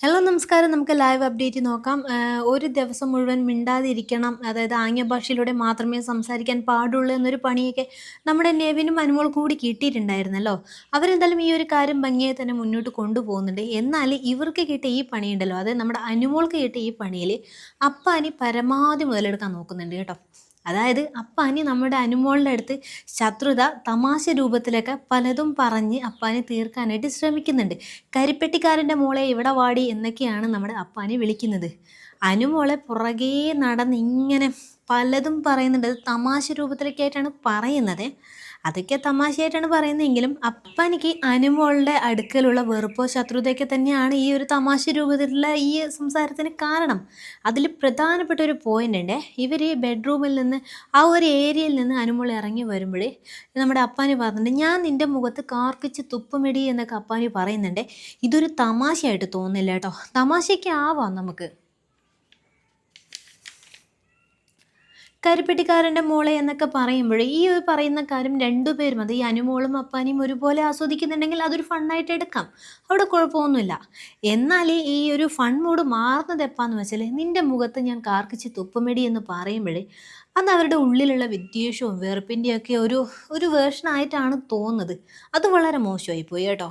Hello നമസ്കാരം. നമുക്ക് live update നോക്കാം. ഒരു ദിവസം മുഴുവൻ മിണ്ടാതിരിക്കണം, അതായത് ആംഗ്യ ഭാഷയിലൂടെ മാത്രമേ സംസാരിക്കാൻ പാടുള്ളൂ എന്നൊരു പണിയൊക്കെ നമ്മുടെ നെവിനും അനുമോൾക്കും കൂടി കിട്ടിയിട്ടുണ്ടായിരുന്നല്ലോ. അവരെന്തായാലും ഈ ഒരു കാര്യം ഭംഗിയായി തന്നെ മുന്നോട്ട് കൊണ്ടുപോകുന്നുണ്ട്. എന്നാൽ ഇവർക്ക് കിട്ടിയ ഈ പണിയുണ്ടല്ലോ, അത് നമ്മുടെ അനുമോൾക്ക് കിട്ടിയ ഈ പണിയിൽ അപ്പാനി പരമാവധി മുതലെടുക്കാൻ നോക്കുന്നുണ്ട് കേട്ടോ. അതായത് അപ്പാനി നമ്മുടെ അനുമോളുടെ അടുത്ത് ശത്രുത തമാശ രൂപത്തിലൊക്കെ പലതും പറഞ്ഞ് അപ്പാനി തീർക്കാനായിട്ട് ശ്രമിക്കുന്നുണ്ട്. കരിപ്പെട്ടിക്കാരൻ്റെ മോളെ ഇവിടെ വാടി എന്നൊക്കെയാണ് നമ്മുടെ അപ്പാനി വിളിക്കുന്നത്. അനുമോളെ പുറകേ നടന്ന് ഇങ്ങനെ പലതും പറയുന്നുണ്ട്. അത് തമാശ രൂപത്തിലൊക്കെ ആയിട്ടാണ് പറയുന്നത്. അതൊക്കെ തമാശയായിട്ടാണ് പറയുന്നതെങ്കിലും അപ്പാനിക്ക് അനുമോളുടെ അടുക്കലുള്ള വെറുപ്പോ ശത്രുതയൊക്കെ തന്നെയാണ് ഈ ഒരു തമാശ രൂപത്തിലുള്ള ഈ സംസാരത്തിന് കാരണം. അതിൽ പ്രധാനപ്പെട്ട ഒരു പോയിന്റ് ഉണ്ട്. ഇവർ ഈ ബെഡ്റൂമിൽ നിന്ന് ആ ഒരു ഏരിയയിൽ നിന്ന് അനുമോൾ ഇറങ്ങി വരുമ്പോഴേ നമ്മുടെ അപ്പാനി പറഞ്ഞിട്ടുണ്ട്, ഞാൻ നിൻ്റെ മുഖത്ത് കാർക്കിച്ച് തുപ്പുമെടി എന്നൊക്കെ അപ്പാനി പറയുന്നുണ്ട്. ഇതൊരു തമാശയായിട്ട് തോന്നില്ല കേട്ടോ. തമാശയ്ക്ക് ആവാം നമുക്ക്. കരിപ്പെട്ടിക്കാരൻ്റെ മോളെ എന്നൊക്കെ പറയുമ്പോൾ ഈ ഒരു പറയുന്ന കാര്യം രണ്ടുപേരും, അത് ഈ അനുമോളും അപ്പാനിയും ഒരുപോലെ ആസ്വദിക്കുന്നുണ്ടെങ്കിൽ അതൊരു ഫണ്ണായിട്ട് എടുക്കാം, അവിടെ കുഴപ്പമൊന്നുമില്ല. എന്നാൽ ഈ ഒരു ഫൺ മൂഡ് മാറുന്നത് എപ്പാന്ന് വെച്ചാൽ നിൻ്റെ മുഖത്ത് ഞാൻ കാർക്കിച്ച് തുപ്പുമെടി എന്ന് പറയുമ്പോഴേ അന്ന് അവരുടെ ഉള്ളിലുള്ള വിദ്വേഷവും വെറുപ്പിൻ്റെയൊക്കെ ഒരു വേർഷനായിട്ടാണ് തോന്നുന്നത്. അത് വളരെ മോശമായി പോയി കേട്ടോ.